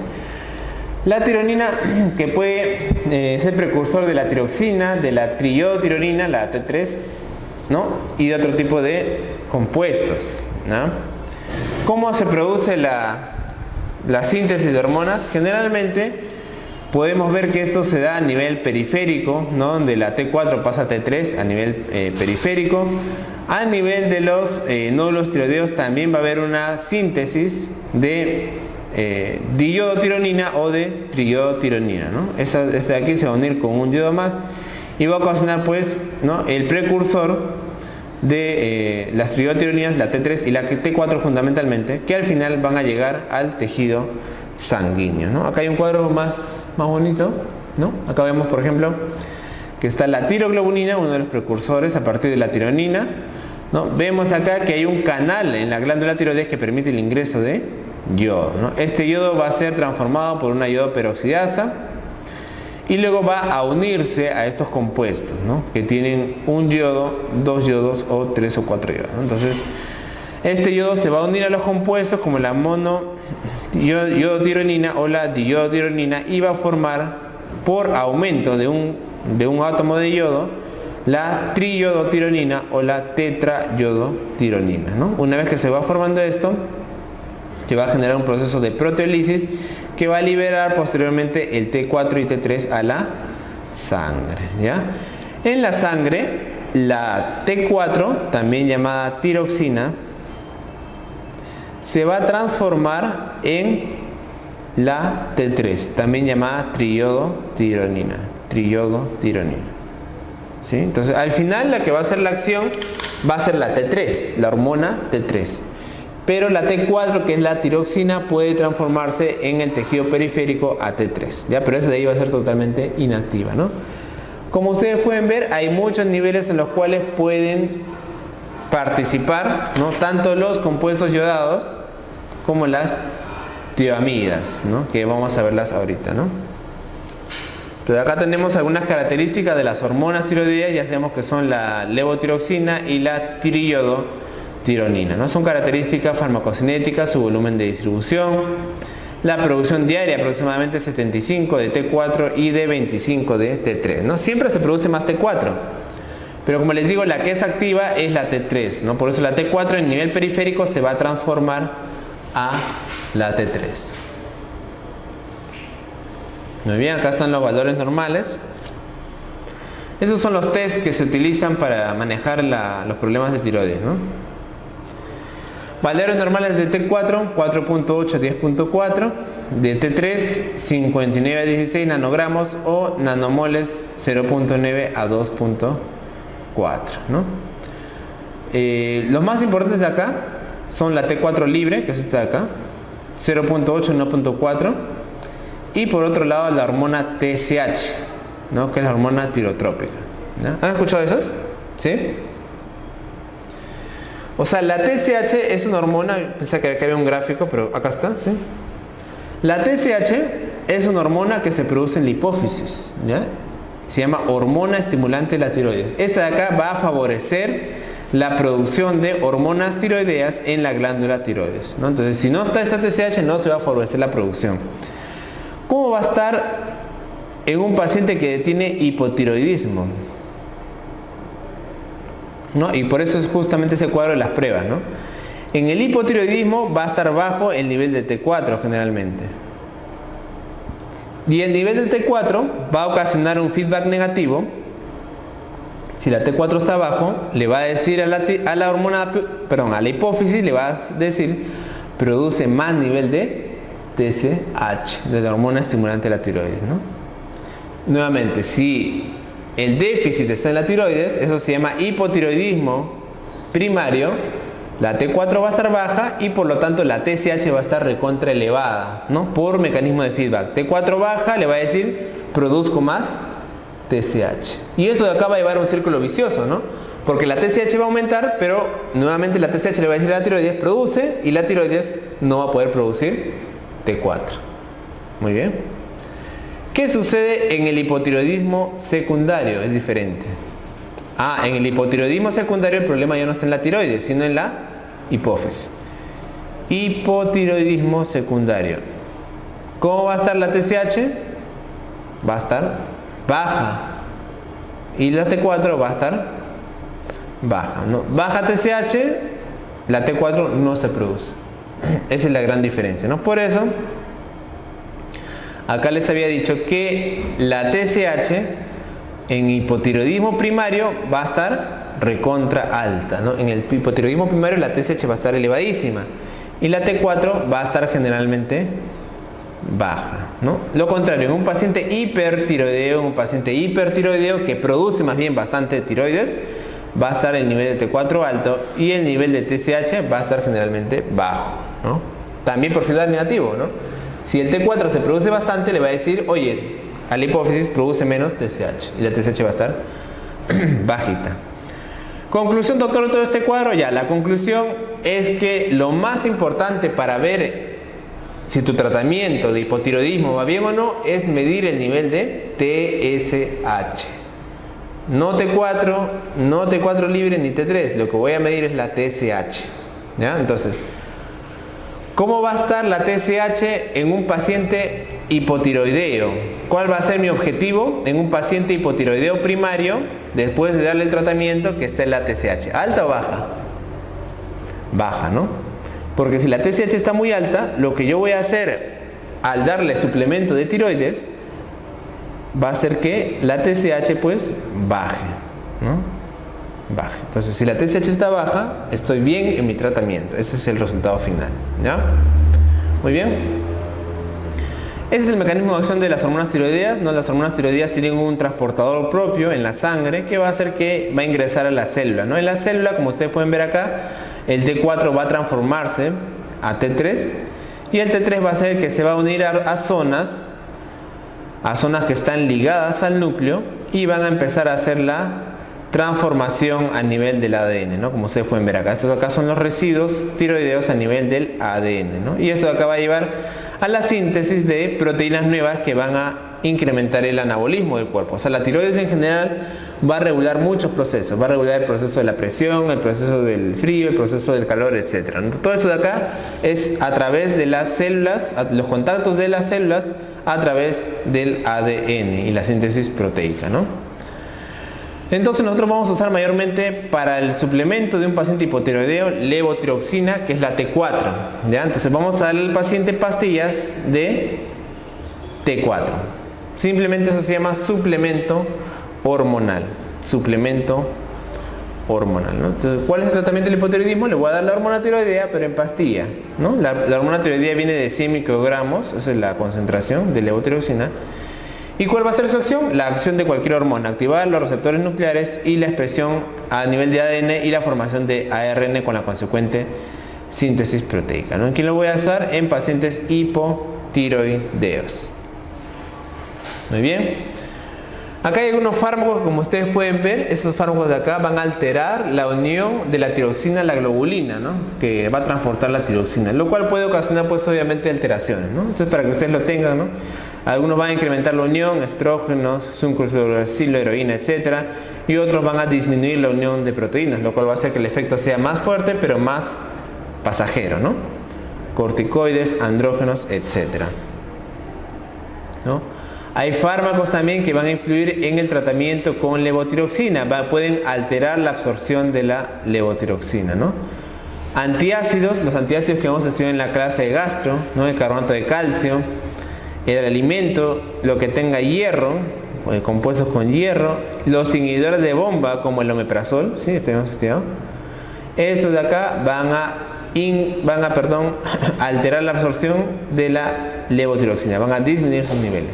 La tironina, que puede ser precursor de la tiroxina, de la triodotironina, la T3, ¿no? Y de otro tipo de compuestos, ¿no? ¿Cómo se produce la síntesis de hormonas? Generalmente podemos ver que esto se da a nivel periférico, ¿no? Donde la T4 pasa a T3 a nivel periférico. A nivel de los nódulos tiroideos también va a haber una síntesis de diiodotironina o de triodotironina, ¿no? Esta de aquí se va a unir con un yodo más y va a ocasionar, pues, ¿no? El precursor de las triodotironinas, la T3 y la T4 fundamentalmente, que al final van a llegar al tejido sanguíneo, ¿no? Acá hay un cuadro más bonito, ¿no? Acá vemos, por ejemplo, que está la tiroglobulina, uno de los precursores a partir de la tironina, ¿no? Vemos acá que hay un canal en la glándula tiroides que permite el ingreso de yodo, ¿no? Este yodo va a ser transformado por una iodoperoxidasa y luego va a unirse a estos compuestos, ¿no? Que tienen un yodo, 2 yodos o 3 o 4 yodos, ¿no? Entonces, este yodo se va a unir a los compuestos como la monoiodotironina o la diiodotironina y va a formar, por aumento de un átomo de yodo, la triiodotironina o la tetraiodotironina, ¿no? Una vez que se va formando esto, se va a generar un proceso de proteólisis que va a liberar posteriormente el T4 y T3 a la sangre, ¿ya? En la sangre, la T4, también llamada tiroxina, se va a transformar en la T3, también llamada triodotironina. ¿Sí? Entonces, al final la que va a hacer la acción va a ser la T3, la hormona T3. Pero la T4, que es la tiroxina, puede transformarse en el tejido periférico a T3, ¿ya? Pero esa de ahí va a ser totalmente inactiva, ¿no? Como ustedes pueden ver, hay muchos niveles en los cuales pueden participar, ¿no? Tanto los compuestos yodados como las tioamidas, ¿no? Que vamos a verlas ahorita, ¿no? Entonces acá tenemos algunas características de las hormonas tiroideas. Ya sabemos que son la levotiroxina y la triodotironina, ¿no? Son características farmacocinéticas, su volumen de distribución, la producción diaria aproximadamente 75 de T4 y de 25 de T3, ¿no? Siempre se produce más T4, pero como les digo, la que es activa es la T3, ¿no? Por eso la T4 en nivel periférico se va a transformar a la T3. Muy bien, acá están los valores normales. Esos son los test que se utilizan para manejar los problemas de tiroides, ¿no? Valores normales de T4, 4.8 a 10.4, de T3, 59 a 16 nanogramos o nanomoles 0.9 a 2.4, ¿no? Los más importantes de acá son la T4 libre, que es esta de acá, 0.8 a 1.4, y por otro lado la hormona TSH, ¿no? Que es la hormona tirotrópica, ¿no? ¿Han escuchado esas? ¿Sí? O sea, la TSH es una hormona, pensé que acá había un gráfico, pero acá está, ¿sí? La TSH es una hormona que se produce en la hipófisis, ¿ya? Se llama hormona estimulante de la tiroides. Esta de acá va a favorecer la producción de hormonas tiroideas en la glándula tiroides, ¿no? Entonces, si no está esta TSH, no se va a favorecer la producción. ¿Cómo va a estar en un paciente que tiene hipotiroidismo? ¿No? Y por eso es justamente ese cuadro de las pruebas, ¿no? En el hipotiroidismo va a estar bajo el nivel de T4 generalmente. Y el nivel de T4 va a ocasionar un feedback negativo. Si la T4 está abajo, le va a decir a la hipófisis, le va a decir, produce más nivel de TSH, de la hormona estimulante de la tiroides, ¿no? Nuevamente, si el déficit está en la tiroides, eso se llama hipotiroidismo primario, la T4 va a estar baja y por lo tanto la TSH va a estar recontra elevada, ¿no? Por mecanismo de feedback. T4 baja, le va a decir, produzco más TSH. Y eso de acá va a llevar a un círculo vicioso, ¿no? Porque la TSH va a aumentar, pero nuevamente la TSH le va a decir a la tiroides, produce, y la tiroides no va a poder producir T4. Muy bien. ¿Qué sucede en el hipotiroidismo secundario? Es diferente. En el hipotiroidismo secundario el problema ya no está en la tiroides, sino en la hipófisis. Hipotiroidismo secundario. ¿Cómo va a estar la TSH? Va a estar baja. Y la T4 va a estar baja, ¿no? Baja TSH, la T4 no se produce. Esa es la gran diferencia, ¿no? Por eso, acá les había dicho que la TSH en hipotiroidismo primario va a estar recontra alta, ¿no? En el hipotiroidismo primario la TSH va a estar elevadísima y la T4 va a estar generalmente baja, ¿no? Lo contrario, en un paciente hipertiroideo, que produce más bien bastante tiroides, va a estar el nivel de T4 alto y el nivel de TSH va a estar generalmente bajo, ¿no? También por feedback negativo, ¿no? Si el T4 se produce bastante, le va a decir, oye, a la hipófisis produce menos TSH y la TSH va a estar bajita. Conclusión, doctor, de todo este cuadro. Ya, la conclusión es que lo más importante para ver si tu tratamiento de hipotiroidismo va bien o no es medir el nivel de TSH. No T4, no T4 libre ni T3, lo que voy a medir es la TSH. ¿Ya? Entonces, ¿cómo va a estar la TSH en un paciente hipotiroideo? ¿Cuál va a ser mi objetivo en un paciente hipotiroideo primario después de darle el tratamiento, que esté la TSH? ¿Alta o baja? Baja, ¿no? Porque si la TSH está muy alta, lo que yo voy a hacer al darle suplemento de tiroides va a hacer que la TSH pues baje, ¿no? Baje. Entonces, si la TSH está baja, estoy bien en mi tratamiento. Ese es el resultado final, ¿ya? Muy bien. Ese es el mecanismo de acción de las hormonas tiroideas, ¿no? Las hormonas tiroideas tienen un transportador propio en la sangre que va a hacer que va a ingresar a la célula, ¿no? En la célula, como ustedes pueden ver acá, el T4 va a transformarse a T3 y el T3 va a hacer que se va a unir a zonas que están ligadas al núcleo y van a empezar a hacer la transformación a nivel del ADN, ¿no? Como ustedes pueden ver acá. Estos acá son los residuos tiroideos a nivel del ADN, ¿no? Y eso acá va a llevar a la síntesis de proteínas nuevas que van a incrementar el anabolismo del cuerpo. O sea, la tiroides en general va a regular muchos procesos. Va a regular el proceso de la presión, el proceso del frío, el proceso del calor, etc. Todo eso de acá es a través de las células, los contactos de las células a través del ADN y la síntesis proteica, ¿no? Entonces nosotros vamos a usar mayormente para el suplemento de un paciente hipotiroideo levotiroxina, que es la T4, ¿ya? Entonces vamos a darle al paciente pastillas de T4, Simplemente eso se llama suplemento hormonal. Suplemento hormonal, ¿no? Entonces, ¿cuál es el tratamiento del hipotiroidismo? Le voy a dar la hormona tiroidea, pero en pastilla, ¿no? La hormona tiroidea viene de 100 microgramos, esa es la concentración de levotiroxina. ¿Y cuál va a ser su acción? La acción de cualquier hormona, activar los receptores nucleares y la expresión a nivel de ADN y la formación de ARN con la consecuente síntesis proteica, ¿no? ¿En quién lo voy a usar? En pacientes hipotiroideos. Muy bien. Acá hay algunos fármacos, como ustedes pueden ver, esos fármacos de acá van a alterar la unión de la tiroxina a la globulina, ¿no? Que va a transportar la tiroxina, lo cual puede ocasionar pues obviamente alteraciones, ¿no? Entonces para que ustedes lo tengan, ¿no? Algunos van a incrementar la unión, estrógenos, sulfuracilo, heroína, etc. Y otros van a disminuir la unión de proteínas, lo cual va a hacer que el efecto sea más fuerte, pero más pasajero, ¿no? Corticoides, andrógenos, etc. ¿No? Hay fármacos también que van a influir en el tratamiento con levotiroxina, pueden alterar la absorción de la levotiroxina, ¿no? Antiácidos, los antiácidos que vamos a estudiar en la clase de gastro, ¿no? El carbonato de calcio, el alimento, lo que tenga hierro, o compuestos con hierro, los inhibidores de bomba como el omeprazol, ¿sí? Este hemos estudiado. Estos de acá van a alterar la absorción de la levotiroxina, van a disminuir sus niveles.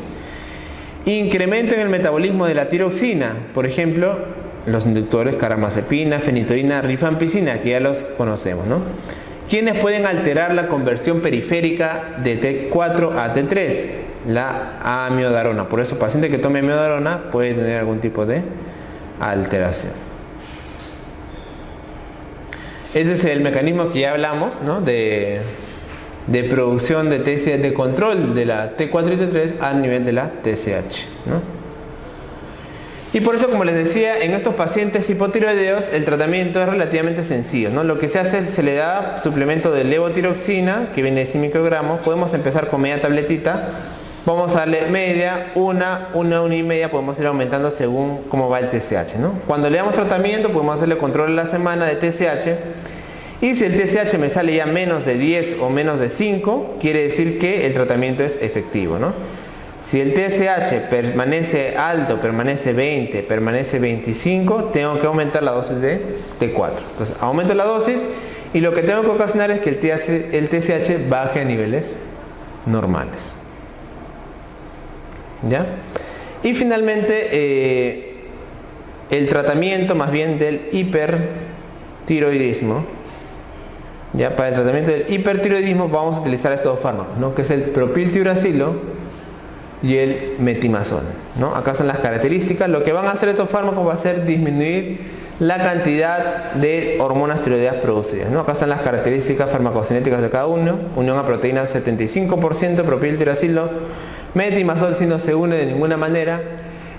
Incremento en el metabolismo de la tiroxina, por ejemplo, los inductores carbamazepina, fenitoína, rifampicina, que ya los conocemos, ¿no? ¿Quiénes pueden alterar la conversión periférica de T4 a T3? La amiodarona. Por eso, paciente que tome amiodarona puede tener algún tipo de alteración. Ese es el mecanismo que ya hablamos, ¿no? de producción de TSH, de control de la T4 y T3 a nivel de la TSH, ¿no? Y por eso, como les decía, en estos pacientes hipotiroideos el tratamiento es relativamente sencillo, ¿no? Lo que se hace es se le da suplemento de levotiroxina, que viene de 100 microgramos. Podemos empezar con media tabletita, vamos a darle media, una y media, podemos ir aumentando según cómo va el TSH, ¿no? Cuando le damos tratamiento podemos hacerle control a la semana de TSH. Y si el TSH me sale ya menos de 10 o menos de 5, quiere decir que el tratamiento es efectivo, ¿no? Si el TSH permanece alto, permanece 20, permanece 25, tengo que aumentar la dosis de T4. Entonces aumento la dosis y lo que tengo que ocasionar es que el TSH baje a niveles normales. ¿Ya? Y finalmente el tratamiento más bien del hipertiroidismo. Ya, para el tratamiento del hipertiroidismo vamos a utilizar estos dos fármacos, ¿no? Que es el propiltiuracilo y el metimazol, ¿no? Acá son las características. Lo que van a hacer estos fármacos va a ser disminuir la cantidad de hormonas tiroideas producidas, ¿no? Acá están las características farmacocinéticas de cada uno. Unión a proteínas 75%, propiltiuracilo, metimazol si no se une de ninguna manera.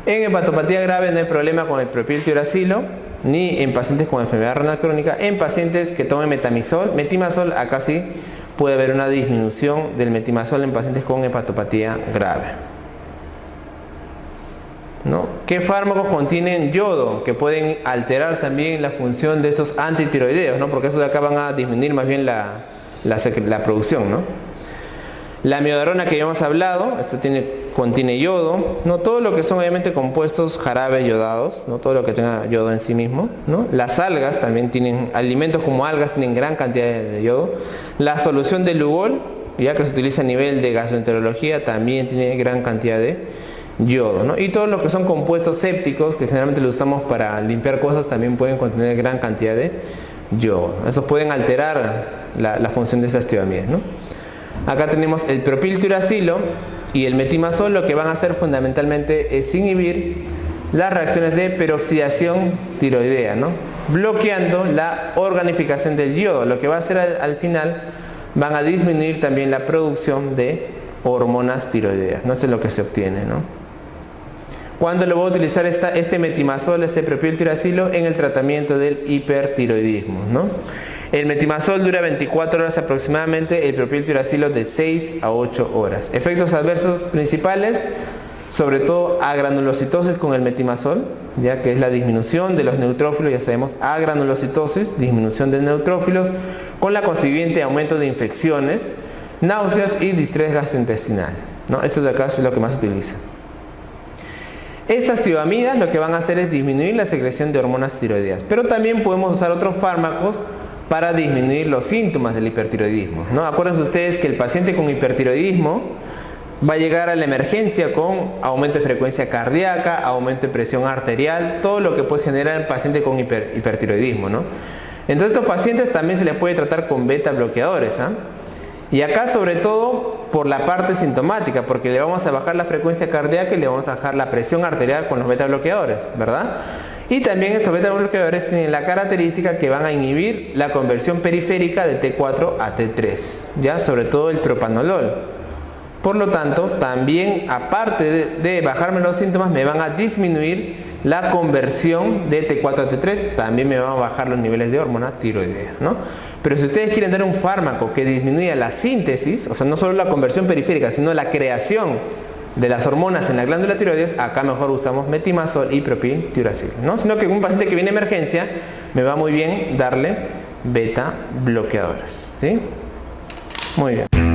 En hepatopatía grave no hay problema con el propiltiuracilo, ni en pacientes con enfermedad renal crónica. En pacientes que tomen metimazol, acá sí puede haber una disminución del metimazol en pacientes con hepatopatía grave, ¿no? ¿Qué fármacos contienen yodo? Que pueden alterar también la función de estos antitiroideos, ¿no? Porque esos de acá van a disminuir más bien la producción, ¿no? La amiodarona que ya hemos hablado, esto contiene yodo, ¿no? Todo lo que son obviamente compuestos jarabes yodados, ¿no? Todo lo que tenga yodo en sí mismo, ¿no? Las algas también tienen, alimentos como algas tienen gran cantidad de yodo. La solución de Lugol, ya que se utiliza a nivel de gastroenterología, también tiene gran cantidad de yodo, ¿no? Y todo lo que son compuestos sépticos, que generalmente los usamos para limpiar cosas, también pueden contener gran cantidad de yodo. Esos pueden alterar la función de esas tiroides, ¿no? Acá tenemos el propiltiuracilo y el metimazol. Lo que van a hacer fundamentalmente es inhibir las reacciones de peroxidación tiroidea, ¿no? Bloqueando la organificación del yodo. Lo que va a hacer al final, van a disminuir también la producción de hormonas tiroideas, ¿no? Eso es lo que se obtiene, ¿no? ¿Cuándo lo voy a utilizar este metimazol, este propiltiuracilo? En el tratamiento del hipertiroidismo, ¿no? El metimazol dura 24 horas aproximadamente, el propiltiuracilo de 6 a 8 horas. Efectos adversos principales, sobre todo agranulocitosis con el metimazol, ya que es la disminución de los neutrófilos, ya sabemos, agranulocitosis, disminución de neutrófilos, con la consiguiente aumento de infecciones, náuseas y distrés gastrointestinal, ¿no? Esto de acá es lo que más se utiliza. Estas tiroamidas lo que van a hacer es disminuir la secreción de hormonas tiroideas, pero también podemos usar otros fármacos para disminuir los síntomas del hipertiroidismo, ¿no? Acuérdense ustedes que el paciente con hipertiroidismo va a llegar a la emergencia con aumento de frecuencia cardíaca, aumento de presión arterial, todo lo que puede generar el paciente con hipertiroidismo, ¿no? Entonces estos pacientes también se les puede tratar con beta bloqueadores, ¿ah? Y acá sobre todo por la parte sintomática, porque le vamos a bajar la frecuencia cardíaca y le vamos a bajar la presión arterial con los beta bloqueadores, ¿verdad? Y también estos beta bloqueadores tienen la característica que van a inhibir la conversión periférica de T4 a T3, ¿ya? Sobre todo el propanolol. Por lo tanto, también aparte de bajarme los síntomas, me van a disminuir la conversión de T4 a T3, también me van a bajar los niveles de hormona tiroidea, ¿no? Pero si ustedes quieren dar un fármaco que disminuya la síntesis, o sea, no solo la conversión periférica, sino la creación de las hormonas en la glándula tiroides, acá mejor usamos metimazol y propiltiuracil, ¿no? Sino que un paciente que viene a emergencia, me va muy bien darle beta bloqueadores, ¿sí? Muy bien.